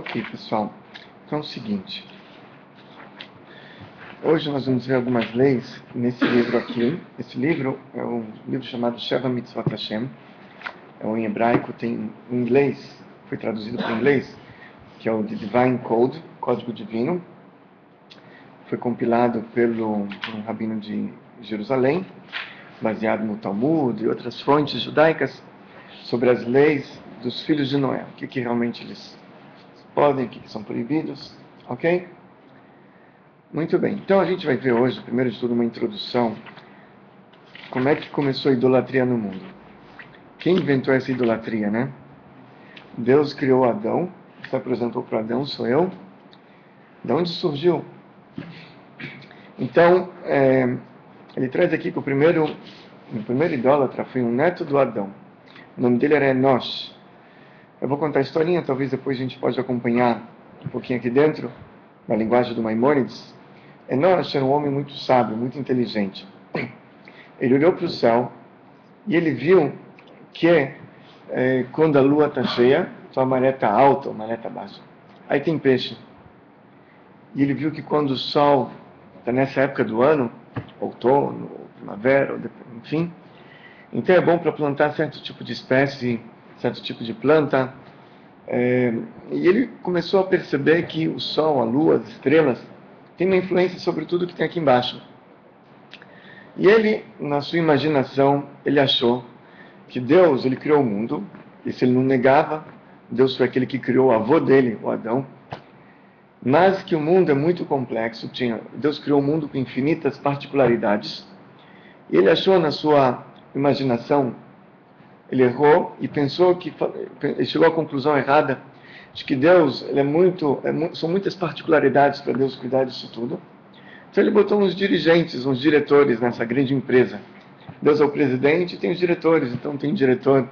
Ok, pessoal. Então é o seguinte. Hoje nós vamos ver algumas leis nesse livro aqui. Esse livro é um livro chamado Sheva Mitzvot Hashem. É um em hebraico, tem em inglês, foi traduzido para o inglês, que é o The Divine Code, Código Divino. Foi compilado por um rabino de Jerusalém, baseado no Talmud e outras fontes judaicas, sobre as leis dos filhos de Noé. O que realmente eles podem, o que são proibidos, ok? Muito bem, então a gente vai ver hoje, primeiro de tudo, uma introdução. Como é que começou a idolatria no mundo? Quem inventou essa idolatria, né? Deus criou Adão, se apresentou para Adão, sou eu. De onde surgiu? Então, ele traz aqui que o primeiro idólatra foi um neto do Adão. O nome dele era Enosh. Eu vou contar a historinha, talvez depois a gente pode acompanhar um pouquinho aqui dentro, na linguagem do Maimônides. Enosh era um homem muito sábio, muito inteligente. Ele olhou para o céu e ele viu que quando a lua está cheia, então a maré está alta ou a maré está baixa, aí tem peixe. E ele viu que quando o sol está nessa época do ano, outono, primavera, enfim, então é bom para plantar certo tipo de espécie, certo tipo de planta. E ele começou a perceber que o sol, a lua, as estrelas, têm uma influência sobre tudo que tem aqui embaixo. E ele, na sua imaginação, ele achou que Deus, ele criou o mundo, e se ele não negava, Deus foi aquele que criou o avô dele, o Adão, mas que o mundo é muito complexo, Deus criou o mundo com infinitas particularidades, e ele achou na sua imaginação, ele errou e pensou que, ele chegou à conclusão errada, de que Deus, são muitas particularidades para Deus cuidar disso tudo. Então ele botou uns dirigentes, uns diretores nessa grande empresa. Deus é o presidente e tem os diretores, então tem o diretor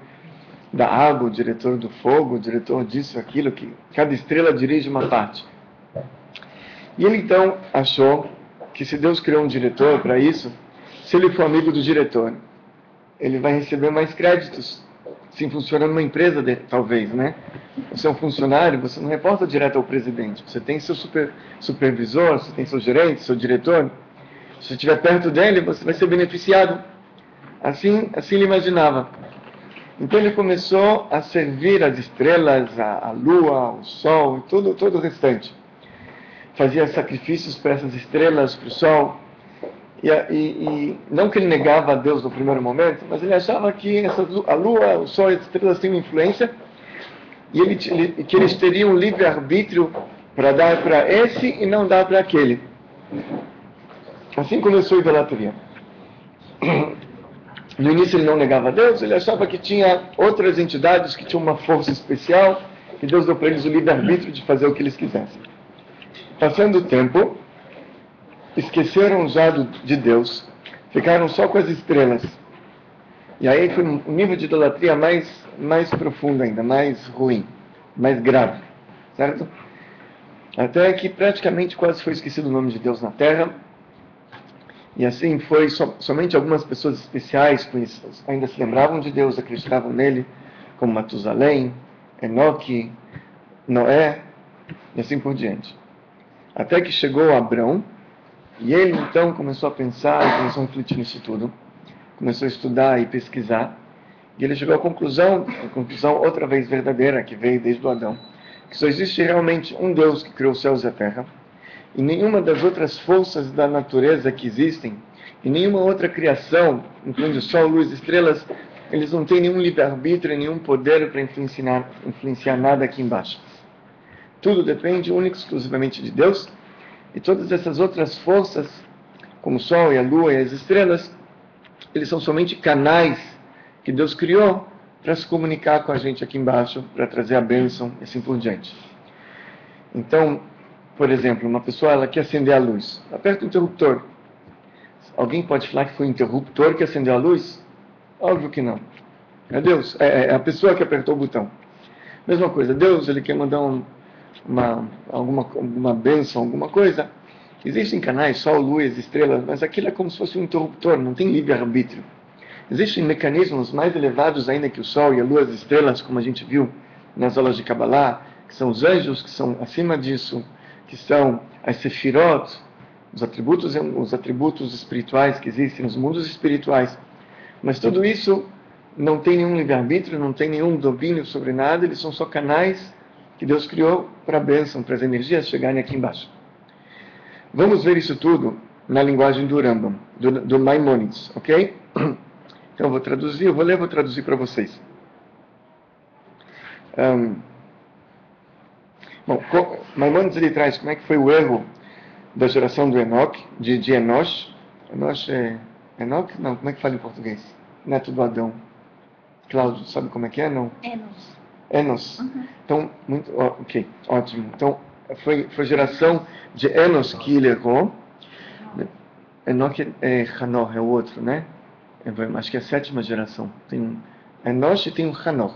da água, o diretor do fogo, o diretor disso, aquilo, que cada estrela dirige uma parte. E ele então achou que se Deus criou um diretor para isso, se ele for amigo do diretor, ele vai receber mais créditos. Assim funciona numa empresa, talvez, né? Você é um funcionário, você não reporta direto ao presidente. Você tem seu supervisor, você tem seu gerente, seu diretor. Se você estiver perto dele, você vai ser beneficiado. Assim ele imaginava. Então ele começou a servir as estrelas, a lua, o sol, e todo o restante. Fazia sacrifícios para essas estrelas, para o sol. E não que ele negava a Deus no primeiro momento, mas ele achava que a lua, o sol e as estrelas têm uma influência e que eles teriam um livre-arbítrio para dar para esse e não dar para aquele. Assim começou a idolatria. No início ele não negava a Deus, ele achava que tinha outras entidades que tinham uma força especial, que Deus deu para eles o livre-arbítrio de fazer o que eles quisessem. Passando o tempo, esqueceram já de Deus, ficaram só com as estrelas. E aí foi um nível de idolatria mais profundo ainda, mais ruim, mais grave, certo? Até que praticamente quase foi esquecido o nome de Deus na Terra. E assim foi, somente algumas pessoas especiais ainda se lembravam de Deus, acreditavam nele, como Matusalém, Enoque, Noé, e assim por diante. Até que chegou Abrão, e ele então começou a pensar, começou a refletir nisso tudo, começou a estudar e pesquisar, e ele chegou à conclusão outra vez verdadeira, que veio desde o Adão, que só existe realmente um Deus que criou os céus e a terra, e nenhuma das outras forças da natureza que existem, e nenhuma outra criação, incluindo sol, luz e estrelas, eles não têm nenhum livre-arbítrio, nenhum poder para influenciar nada aqui embaixo. Tudo depende única e exclusivamente de Deus, e todas essas outras forças, como o Sol e a Lua e as estrelas, eles são somente canais que Deus criou para se comunicar com a gente aqui embaixo, para trazer a bênção e assim por diante. Então, por exemplo, uma pessoa ela quer acender a luz, aperta o interruptor. Alguém pode falar que foi o interruptor que acendeu a luz? Óbvio que não. É Deus, é a pessoa que apertou o botão. Mesma coisa, Deus ele quer mandar alguma bênção, alguma coisa. Existem canais, sol, luz, estrelas, mas aquilo é como se fosse um interruptor, não tem livre-arbítrio. Existem mecanismos mais elevados ainda que o sol e a lua, as estrelas, como a gente viu nas aulas de Kabbalah, que que são os anjos, que são acima disso, que são as sefirot, os atributos espirituais que existem nos mundos espirituais. Mas tudo isso não tem nenhum livre-arbítrio, não tem nenhum domínio sobre nada, eles são só canais que Deus criou para a bênção, para as energias chegarem aqui embaixo. Vamos ver isso tudo na linguagem do Rambam, do Maimonides, ok? Então eu vou traduzir, vou traduzir para vocês. Bom, Maimonides ele traz como é que foi o erro da geração do Enoque, de Enosh. Enosh é Enoque? Não, como é que fala em português? Neto do Adão. Cláudio, sabe como é que é? Não? Enos. Enos. Uhum. Então, ok, ótimo. Então, foi a geração de Enos que ele errou. Enoque é Hanor, é o outro, né? Acho que é a 7ª geração. Tem um Enosh e tem um Hanor.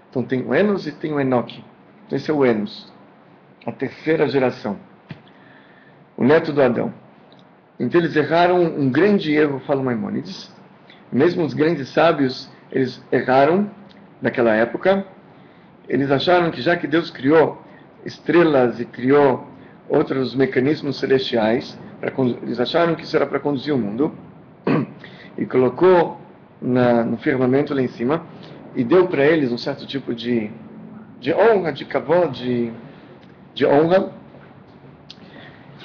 Então tem o Enos e tem o Enoque. Então esse é o Enos, a 3ª geração. O neto do Adão. Então eles erraram um grande erro, fala Maimonides. Mesmo os grandes sábios, eles erraram naquela época. Eles acharam que já que Deus criou estrelas e criou outros mecanismos celestiais, eles acharam que isso era para conduzir o mundo, e colocou no firmamento lá em cima, e deu para eles um certo tipo de honra, de kavod, de honra.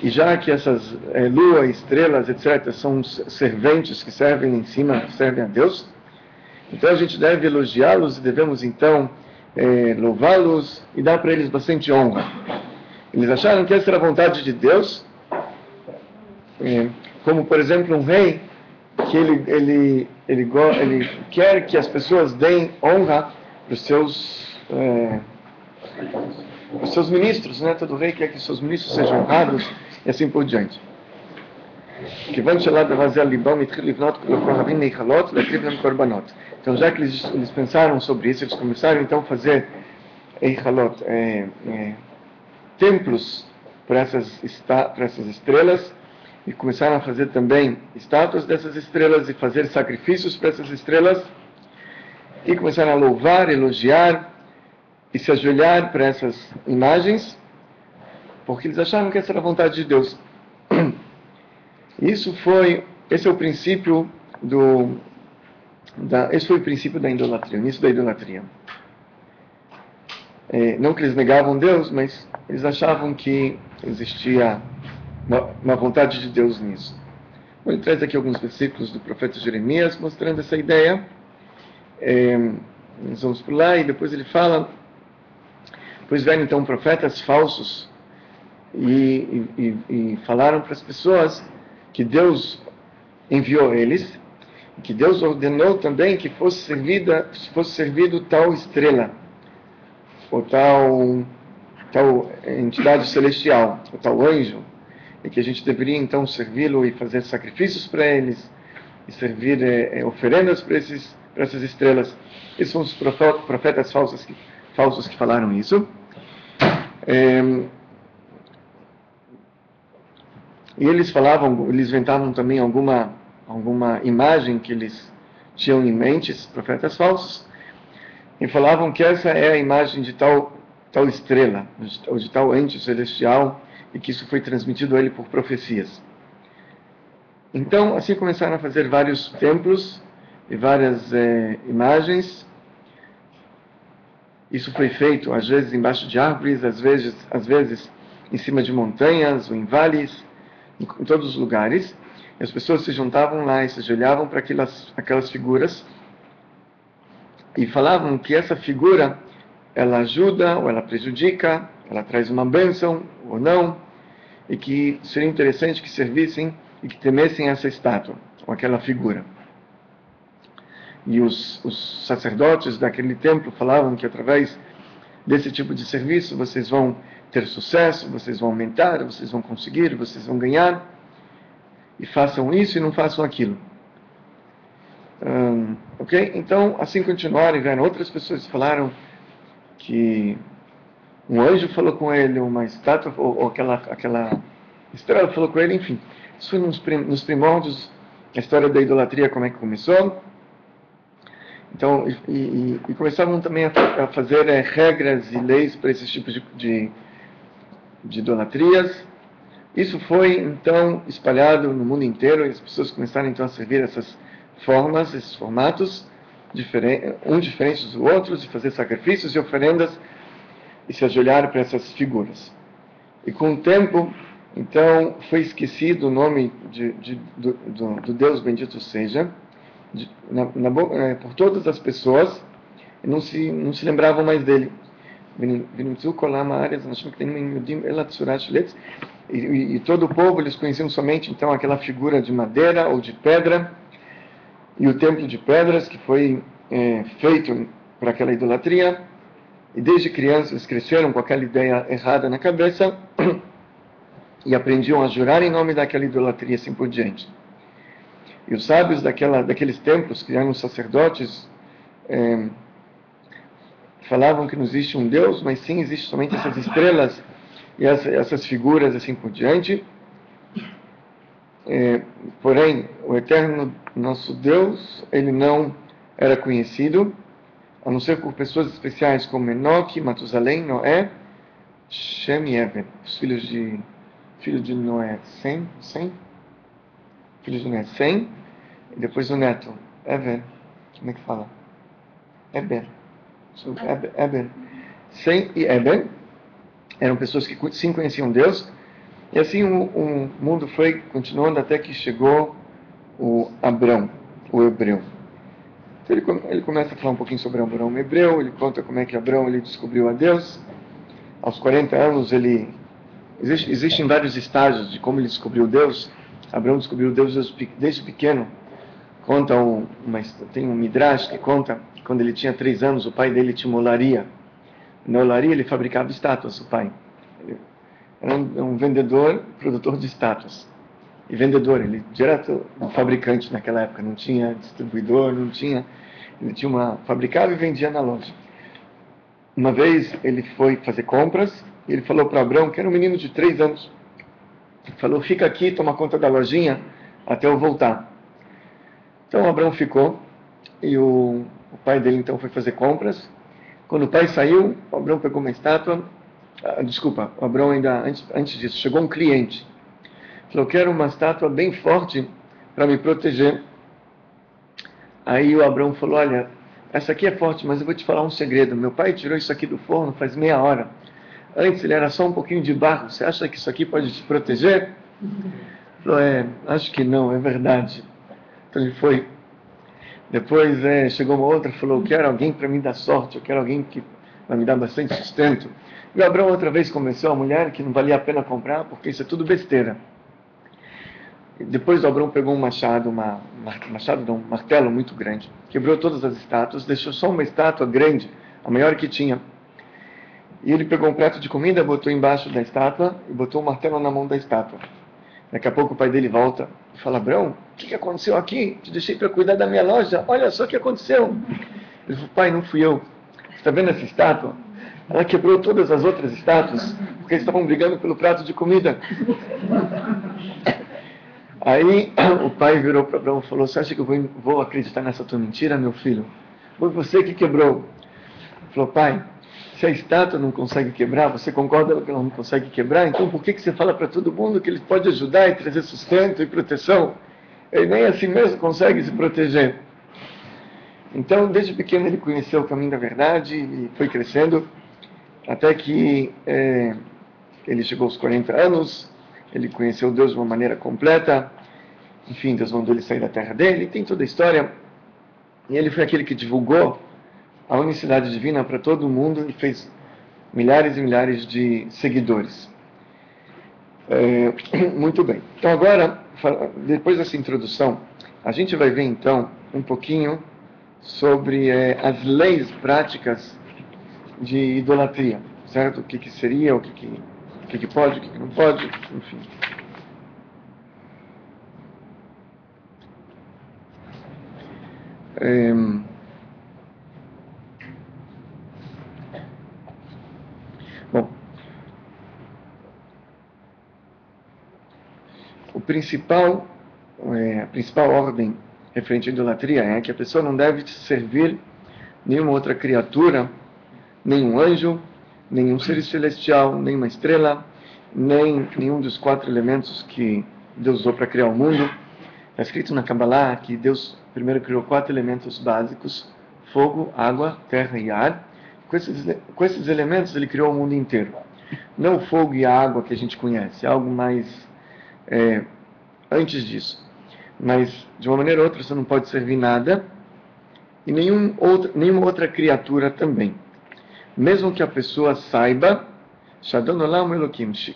E já que essas lua, estrelas, etc., são serventes que servem em cima, que servem a Deus, então a gente deve elogiá-los e devemos então louvá-los e dar para eles bastante honra. Eles acharam que essa era a vontade de Deus, como por exemplo um rei que ele quer que as pessoas deem honra para os seus ministros, né? Todo rei quer que seus ministros sejam honrados e assim por diante. Então, já que eles pensaram sobre isso, eles começaram então a fazer templos para essas estrelas, e começaram a fazer também estátuas dessas estrelas e fazer sacrifícios para essas estrelas, e começaram a louvar, elogiar e se ajoelhar para essas imagens, porque eles acharam que essa era a vontade de Deus. Esse é o princípio esse foi o princípio da idolatria, o início da idolatria. Não que eles negavam Deus, mas eles achavam que existia uma vontade de Deus nisso. Ele traz aqui alguns versículos do profeta Jeremias mostrando essa ideia. Nós vamos por lá e depois ele fala: pois vieram então profetas falsos e falaram para as pessoas que Deus enviou eles, e que Deus ordenou também que fosse servido tal estrela, ou tal entidade celestial, ou tal anjo, e que a gente deveria então servi-lo e fazer sacrifícios para eles, e servir oferendas para essas estrelas. Esses são os profetas falsos que falaram isso. E eles inventavam também alguma imagem que eles tinham em mente, esses profetas falsos, e falavam que essa é a imagem de tal estrela, ou de tal ente celestial, e que isso foi transmitido a ele por profecias. Então, assim começaram a fazer vários templos e várias imagens. Isso foi feito, às vezes, embaixo de árvores, às vezes em cima de montanhas ou em vales, em todos os lugares. E as pessoas se juntavam lá e se ajoelhavam para aquelas figuras e falavam que essa figura, ela ajuda ou ela prejudica, ela traz uma bênção ou não, e que seria interessante que servissem e que temessem essa estátua ou aquela figura. E os sacerdotes daquele templo falavam que através desse tipo de serviço vocês vão ter sucesso, vocês vão aumentar, vocês vão conseguir, vocês vão ganhar, e façam isso e não façam aquilo. Ok? Então, assim continuaram, e vieram outras pessoas que falaram que um anjo falou com ele, uma estátua, ou aquela estrela falou com ele, enfim. Isso foi nos primórdios, a história da idolatria, como é que começou. Então, e começavam também a fazer regras e leis para esses tipos de idolatrias. Isso foi, então, espalhado no mundo inteiro, e as pessoas começaram, então, a servir essas formas, esses formatos, uns diferentes dos outros, e fazer sacrifícios e oferendas, e se ajoelhar para essas figuras. E com o tempo, então, foi esquecido o nome do Deus bendito seja, por todas as pessoas, e não se lembravam mais dele. E todo o povo, eles conheciam somente então aquela figura de madeira ou de pedra, e o templo de pedras que foi feito para aquela idolatria. E desde crianças eles cresceram com aquela ideia errada na cabeça e aprendiam a jurar em nome daquela idolatria assim por diante. E os sábios daqueles templos, que eram os sacerdotes, falavam que não existe um Deus, mas sim existe somente essas estrelas e essas figuras assim por diante. Porém, o eterno nosso Deus, ele não era conhecido, a não ser por pessoas especiais como Enoque, Matusalém, Noé, Shem e Eber, os filhos de Noé, Sem, filhos de Noé, Sem, e depois o neto, Eber, como é que fala? Eber. Sem e Eber eram pessoas que sim conheciam Deus, e assim o mundo foi continuando até que chegou o Abrão, o hebreu. Então ele começa a falar um pouquinho sobre Abrão, o hebreu. Ele conta como é que Abrão ele descobriu a Deus. Aos 40 anos existem vários estágios de como ele descobriu Deus. Abrão descobriu Deus desde pequeno. Tem um midrash que conta que quando ele tinha 3 anos, o pai dele tinha uma olaria. Na olaria ele fabricava estátuas, o pai. Ele era um vendedor, produtor de estátuas. E vendedor, ele direto fabricante naquela época, não tinha distribuidor, ele fabricava e vendia na loja. Uma vez ele foi fazer compras, e ele falou para Abrão, que era um menino de 3 anos, ele falou: fica aqui, toma conta da lojinha, até eu voltar. Então Abrão ficou, e o pai dele então foi fazer compras. Quando o pai saiu, o Abrão pegou uma estátua, o Abrão ainda, antes disso, chegou um cliente, falou: quero uma estátua bem forte para me proteger. Aí o Abrão falou: olha, essa aqui é forte, mas eu vou te falar um segredo. Meu pai tirou isso aqui do forno faz meia hora. Antes ele era só um pouquinho de barro. Você acha que isso aqui pode te proteger? Falou: acho que não, é verdade. Então ele foi. Depois chegou uma outra, falou: eu quero alguém para me dar sorte, eu quero alguém que vai me dar bastante sustento. E o Abrão outra vez convenceu a mulher que não valia a pena comprar, porque isso é tudo besteira. Depois o Abrão pegou um martelo muito grande, quebrou todas as estátuas, deixou só uma estátua grande, a maior que tinha. E ele pegou um prato de comida, botou embaixo da estátua e botou o martelo na mão da estátua. Daqui a pouco o pai dele volta e fala: Abrão, o que aconteceu aqui? Te deixei para cuidar da minha loja, olha só o que aconteceu. Ele falou: pai, não fui eu. Você está vendo essa estátua? Ela quebrou todas as outras estátuas, porque eles estavam brigando pelo prato de comida. Aí o pai virou para Abrão e falou: você acha que eu vou acreditar nessa tua mentira, meu filho? Foi você que quebrou. Ele falou: pai, se a estátua não consegue quebrar, você concorda que ela não consegue quebrar? Então por que você fala para todo mundo que ele pode ajudar e trazer sustento e proteção? Ele nem assim mesmo consegue se proteger. Então, desde pequeno ele conheceu o caminho da verdade e foi crescendo, até que ele chegou aos 40 anos, ele conheceu Deus de uma maneira completa. Enfim, Deus mandou ele sair da terra dele, tem toda a história. E ele foi aquele que divulgou a unicidade divina para todo mundo e fez milhares e milhares de seguidores. Muito bem. Então agora, depois dessa introdução, a gente vai ver então um pouquinho sobre as leis práticas de idolatria, certo? O que seria, o que pode, o que não pode, enfim. Bom, a principal ordem referente à idolatria é que a pessoa não deve servir nenhuma outra criatura, nenhum anjo, nenhum ser celestial, nenhuma estrela, nem nenhum dos 4 elementos que Deus usou para criar o mundo. Está escrito na Kabbalah que Deus primeiro criou 4 elementos básicos: fogo, água, terra e ar. Com esses elementos ele criou o mundo inteiro. Não o fogo e a água que a gente conhece, algo mais antes disso. Mas, de uma maneira ou outra, você não pode servir nada e nenhuma outra criatura também. Mesmo que a pessoa saiba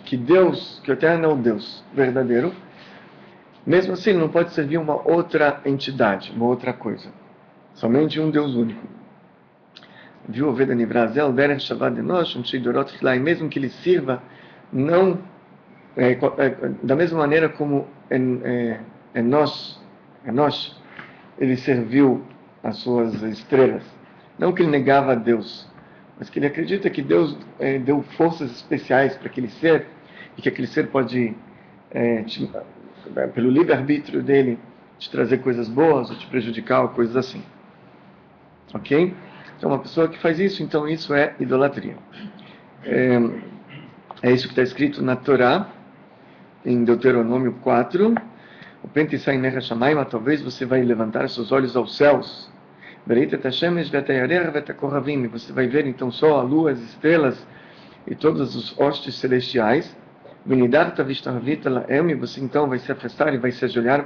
que Deus, que o Eterno é o Deus verdadeiro, mesmo assim ele não pode servir uma outra entidade, uma outra coisa. Somente um Deus único. Viu o Veda Nivrazel, Derech Shabbat Enosh, Shidorot Filai, mesmo que ele sirva, não da mesma maneira como Enosh, ele serviu as suas estrelas. Não que ele negava a Deus, mas que ele acredita que Deus deu forças especiais para aquele ser, e que aquele ser pode, pelo livre-arbítrio dele, te trazer coisas boas ou te prejudicar, ou coisas assim. Ok? Então, uma pessoa que faz isso, então isso é idolatria. É isso que está escrito na Torá, em Deuteronômio 4. O Pentisai Necha Shamayim, talvez você vai levantar seus olhos aos céus. Você vai ver então só a lua, as estrelas e todos os hostes celestiais. Você então vai se afastar e vai se ajoelhar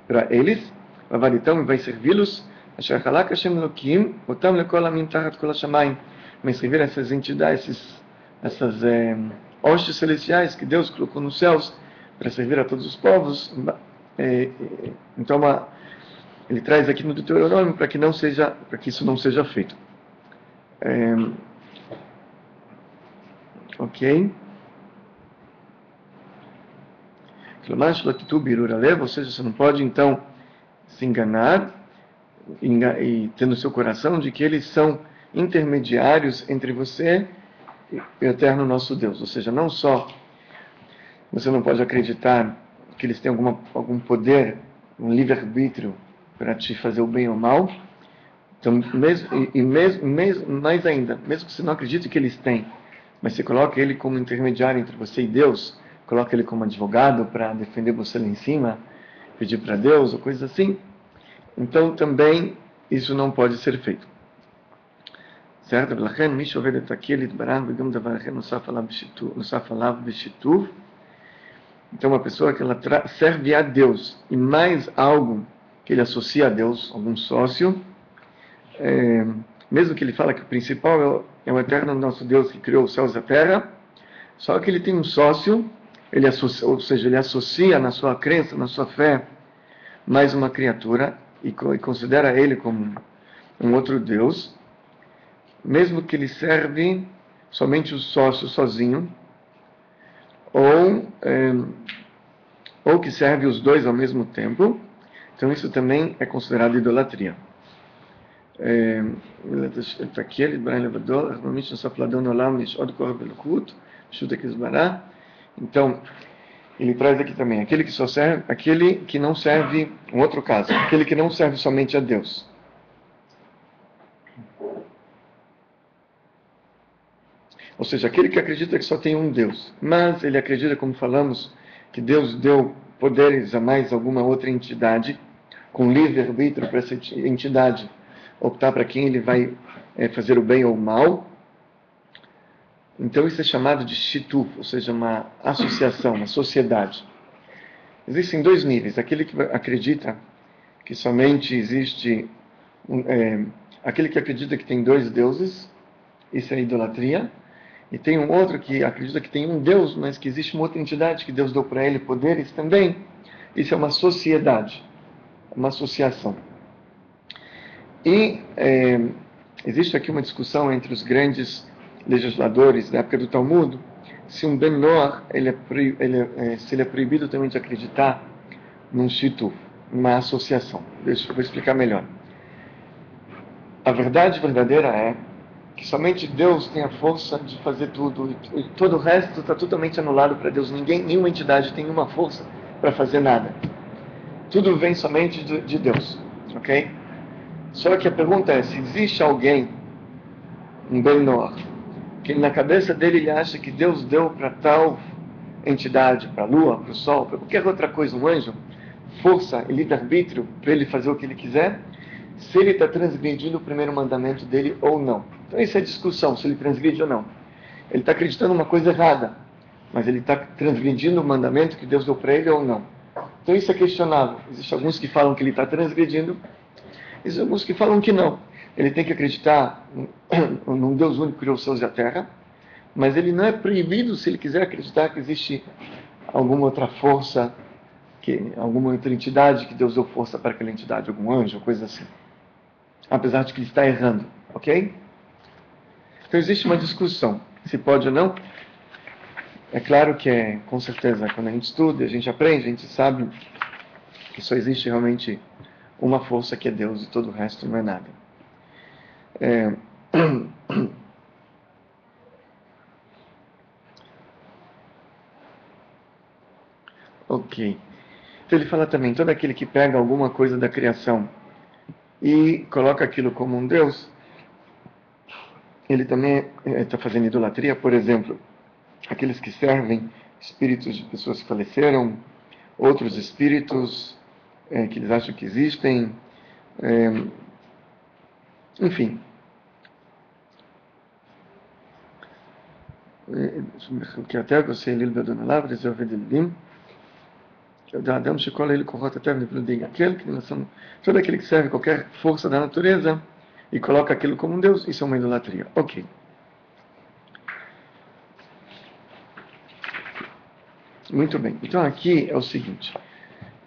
para eles. E vai servi-los. Mas servir essas entidades, essas hostes celestiais que Deus colocou nos céus para servir a todos os povos. Então ele traz aqui no Deuteronômio para que isso não seja feito. Ok? Ou seja, você não pode então se enganar e ter no seu coração de que eles são intermediários entre você e o Eterno nosso Deus. Ou seja, não só você não pode acreditar que eles têm algum poder, um livre-arbítrio para te fazer o bem ou o mal. Então, mais ainda, mesmo que você não acredite que eles têm, mas você coloca ele como intermediário entre você e Deus, coloca ele como advogado para defender você lá em cima, pedir para Deus ou coisas assim, então também isso não pode ser feito. Certo? Então uma pessoa que ela serve a Deus e mais algo que ele associa a Deus, algum sócio, mesmo que ele fala que o principal é o Eterno nosso Deus que criou os céus e a terra, só que ele tem um sócio, ou seja, ele associa na sua crença, na sua fé, mais uma criatura e considera ele como um outro Deus, mesmo que ele serve somente o sócio sozinho, ou que serve os dois ao mesmo tempo, então isso também é considerado idolatria. Então, ele traz aqui também aquele que não serve, um outro caso, aquele que não serve somente a Deus. Ou seja, aquele que acredita que só tem um Deus, mas ele acredita, como falamos, que Deus deu poderes a mais alguma outra entidade, com livre-arbítrio para essa entidade optar para quem ele vai fazer o bem ou o mal. Então isso é chamado de shituf, ou seja, uma associação, uma sociedade. Existem 2 níveis: aquele que acredita que somente existe aquele que acredita que tem 2 deuses, isso é idolatria. E tem um outro que acredita que tem um Deus, mas que existe uma outra entidade que Deus deu para ele poderes também. Isso é uma sociedade, uma associação. E existe aqui uma discussão entre os grandes legisladores da época do Talmud, se um Ben Noach, se ele é proibido também de acreditar num shituf, numa associação. Eu vou explicar melhor. A verdade verdadeira é que somente Deus tem a força de fazer tudo, e todo o resto está totalmente anulado para Deus. Nenhuma entidade tem uma força para fazer nada. tudo vem somente de Deus, ok? Só que a pergunta é, se existe alguém, um Ben-Noach, que na cabeça dele ele acha que Deus deu para tal entidade, para a lua, para o sol, para qualquer outra coisa, um anjo, força e livre-arbítrio para ele fazer o que ele quiser, se ele está transgredindo o primeiro mandamento dele ou não. Então isso é discussão, se ele transgride ou não. Ele está acreditando uma coisa errada, mas ele está transgredindo o mandamento que Deus deu para ele ou não. Então isso é questionável. Existem alguns que falam que ele está transgredindo, existem alguns que falam que não. Ele tem que acreditar num Deus único que criou os céus e a terra, mas ele não é proibido, se ele quiser acreditar que existe alguma outra força, alguma outra entidade que Deus deu força para aquela entidade, algum anjo, coisa assim. Apesar de que ele está errando, ok? Então existe uma discussão, se pode ou não. É claro que, com certeza, quando a gente estuda, a gente aprende, a gente sabe que só existe realmente uma força que é Deus e todo o resto não é nada. Ok. Então ele fala também, todo aquele que pega alguma coisa da criação e coloca aquilo como um Deus, ele também está fazendo idolatria. Por exemplo, aqueles que servem espíritos de pessoas que faleceram, outros espíritos que eles acham que existem, enfim. que até você lilbed עליו, לזה עובד ילדים. האדם שכל אלה כוחות הטבע נפלו aquele que são todo aquele que serve qualquer força da natureza e coloca aquilo como um Deus, isso é uma idolatria. Ok. Muito bem. Então aqui é o seguinte.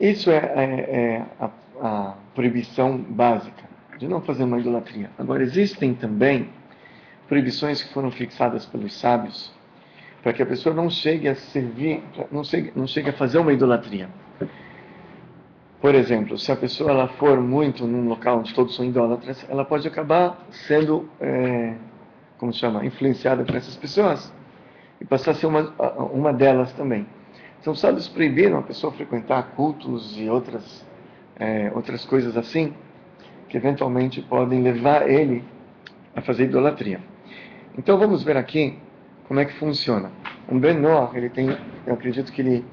Isso é a proibição básica de não fazer uma idolatria. Agora, existem também proibições que foram fixadas pelos sábios para que a pessoa não chegue a servir, não chegue a fazer uma idolatria. Por exemplo, se a pessoa ela for muito num local onde todos são idólatras, ela pode acabar sendo, como se chama, influenciada por essas pessoas e passar a ser uma delas também. Então, os sábios proibiram a pessoa frequentar cultos e outras coisas assim, que eventualmente podem levar ele a fazer idolatria. Então, vamos ver aqui como é que funciona. Um Ben-Noach, eu acredito que ele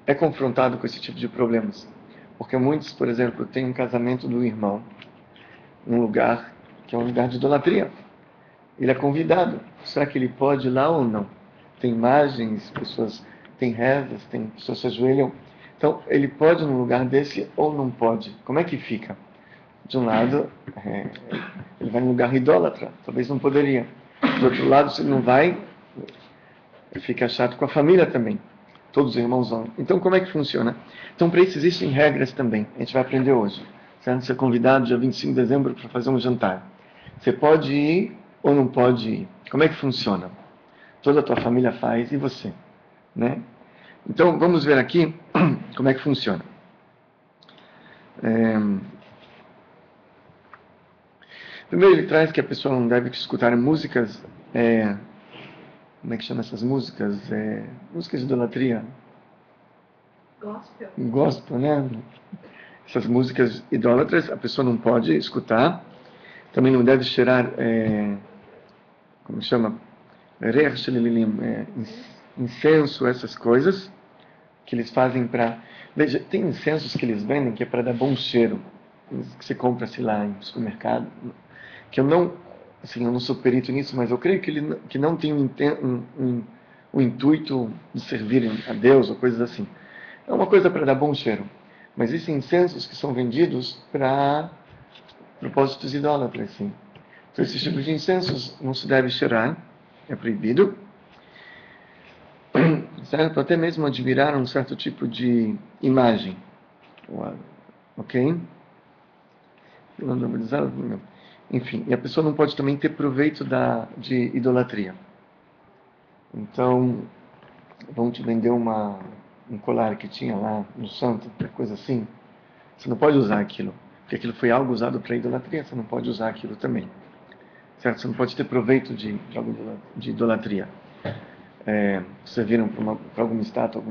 é confrontado com esse tipo de problemas. Porque muitos, por exemplo, têm um casamento do irmão num lugar que é um lugar de idolatria. Ele é convidado. Será que ele pode ir lá ou não? Tem imagens, pessoas têm rezas, tem pessoas se ajoelham. Então, ele pode ir num lugar desse ou não pode? Como é que fica? De um lado, ele vai num lugar idólatra. Talvez não poderia. Do outro lado, se ele não vai, fica chato com a família também. Todos os irmãos vão. Então, como é que funciona? Então, para isso existem regras também. A gente vai aprender hoje. Certo? Você é convidado dia 25 de dezembro para fazer um jantar. Você pode ir ou não pode ir? Como é que funciona? Toda a tua família faz e você, né? Então, vamos ver aqui como é que funciona. Primeiro, ele traz que a pessoa não deve escutar músicas... como é que chama essas músicas? Músicas de idolatria. Gospel, né? Essas músicas idólatras, a pessoa não pode escutar. Também não deve cheirar, como chama? Incenso, essas coisas que eles fazem para... Veja, tem incensos que eles vendem que é para dar bom cheiro, que você compra, sei lá, em supermercado, que eu não sou perito nisso, mas eu creio que não tem o intuito de servir a Deus ou coisas assim. É uma coisa para dar bom cheiro. Mas existem incensos que são vendidos para propósitos idólatras, sim. Então, esses tipos de incensos não se deve cheirar, é proibido. Certo? Até mesmo admirar um certo tipo de imagem. Ok? Enfim, e a pessoa não pode também ter proveito de idolatria. Então, vão te vender um colar que tinha lá no santo, coisa assim. Você não pode usar aquilo, porque aquilo foi algo usado para idolatria, você não pode usar aquilo também. Certo? Você não pode ter proveito de algo de idolatria. Você viram para alguma estátua,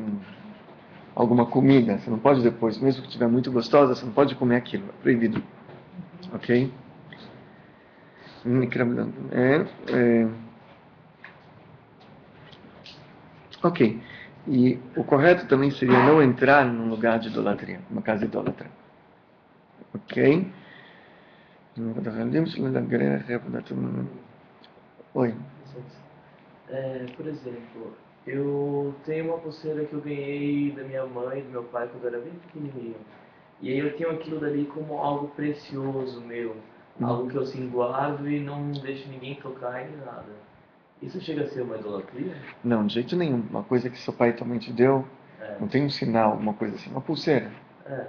alguma comida, você não pode depois, mesmo que estiver muito gostosa, você não pode comer aquilo, é proibido. Ok? É, ok. E o correto também seria não entrar num lugar de idolatria, uma casa idólatra. Ok? Oi. Por exemplo, eu tenho uma pulseira que eu ganhei da minha mãe e do meu pai quando eu era bem pequenininho. E aí eu tenho aquilo dali como algo precioso meu, algo que eu assim guardo e não deixo ninguém tocar nem nada. Isso chega a ser uma idolatria? Não, de jeito nenhum. Uma coisa que seu pai também te deu, não tem um sinal, uma coisa assim, uma pulseira. É.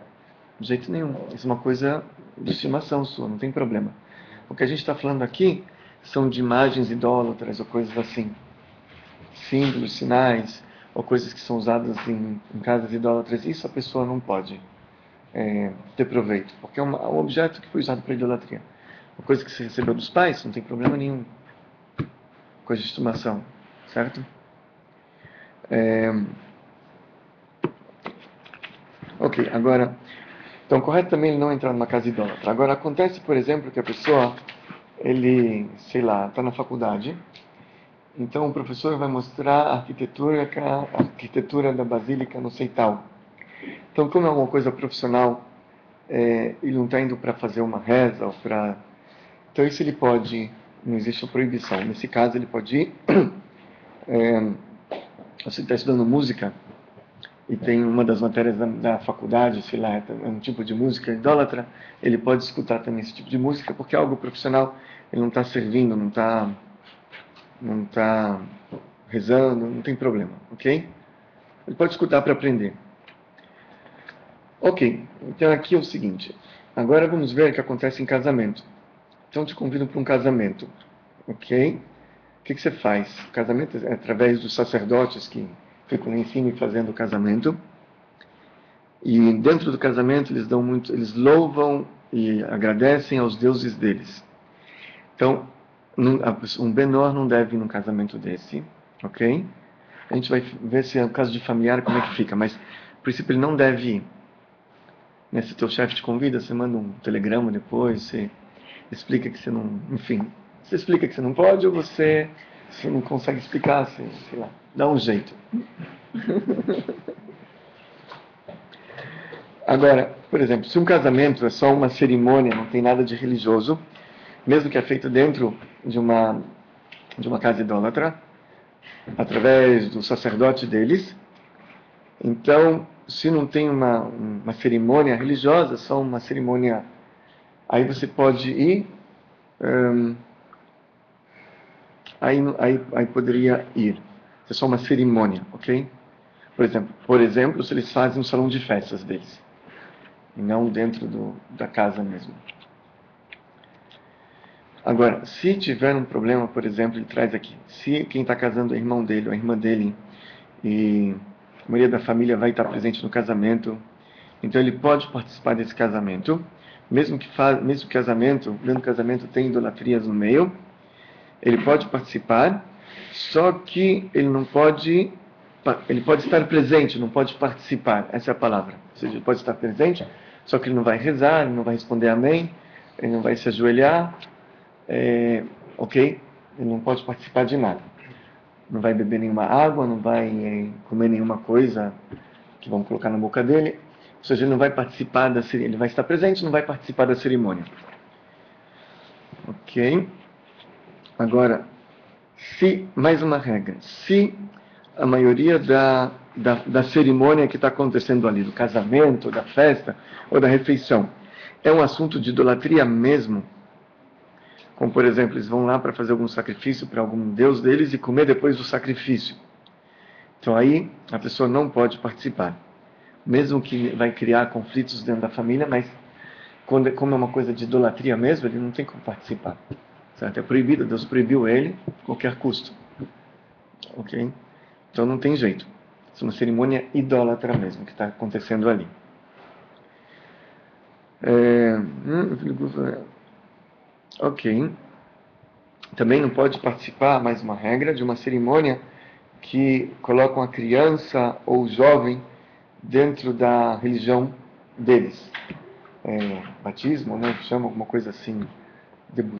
De jeito nenhum. Isso é uma coisa de estimação sua, não tem problema. O que a gente está falando aqui são de imagens idólatras ou coisas assim. Símbolos, sinais, ou coisas que são usadas em casas idólatras. Isso a pessoa não pode ter proveito, porque é um objeto que foi usado para idolatria. Uma coisa que você recebeu dos pais, não tem problema nenhum. Coisa de estimação, certo? Ok, agora, então correto também ele não entrar numa casa idólatra. Agora acontece, por exemplo, que a pessoa, ele, sei lá, está na faculdade, então o professor vai mostrar a arquitetura da basílica, não sei tal. Então, como é uma coisa profissional, ele não está indo para fazer uma reza ou para. Então, isso ele pode, não existe a proibição. Nesse caso, ele pode ir. Você está estudando música e tem uma das matérias da faculdade, sei lá, é um tipo de música idólatra, ele pode escutar também esse tipo de música, porque é algo profissional, ele não está servindo, não tá rezando, não tem problema, ok? Ele pode escutar para aprender. Ok, então aqui é o seguinte, agora vamos ver o que acontece em casamento. Então te convido para um casamento, ok? O que você faz? O casamento é através dos sacerdotes que ficam lá em cima e fazendo o casamento. E dentro do casamento eles louvam e agradecem aos deuses deles. Então, um menor não deve ir num casamento desse, ok? A gente vai ver se é um caso de familiar como é que fica, mas a princípio ele não deve ir. Né? Se teu chefe te convida, você manda um telegrama depois, você explica que você não, enfim, você explica que você não pode ou você não consegue explicar, sei lá, dá um jeito. Agora, por exemplo, se um casamento é só uma cerimônia, não tem nada de religioso, mesmo que é feito dentro de uma casa idólatra, através do sacerdote deles, então, se não tem uma cerimônia religiosa, só uma cerimônia, aí você pode ir, aí poderia ir. É só uma cerimônia, ok? Por exemplo, se eles fazem um salão de festas deles, e não dentro da casa mesmo. Agora, se tiver um problema, por exemplo, ele traz aqui, se quem está casando é irmão dele ou a irmã dele, e a maioria da família vai estar presente no casamento, então ele pode participar desse casamento, mesmo que dentro do casamento tem idolatrias no meio, ele pode participar, só que ele pode estar presente, não pode participar, essa é a palavra. Ou seja, ele pode estar presente, só que ele não vai rezar, ele não vai responder amém, ele não vai se ajoelhar, ok? Ele não pode participar de nada. Não vai beber nenhuma água, não vai comer nenhuma coisa que vão colocar na boca dele. Ou seja, ele não vai participar da cerimônia. Ele vai estar presente, não vai participar da cerimônia. Ok? Agora, mais uma regra. Se a maioria da cerimônia que está acontecendo ali, do casamento, da festa ou da refeição, é um assunto de idolatria mesmo, como por exemplo, eles vão lá para fazer algum sacrifício para algum deus deles e comer depois do sacrifício. Então aí a pessoa não pode participar. Mesmo que vai criar conflitos dentro da família, mas como é uma coisa de idolatria mesmo, ele não tem como participar. Certo? É proibido, Deus proibiu ele a qualquer custo. Ok? Então não tem jeito. É uma cerimônia idólatra mesmo que está acontecendo ali. Ok. Também não pode participar, mais uma regra, de uma cerimônia que coloca uma criança ou jovem dentro da religião deles. Batismo, né? Chama alguma coisa assim,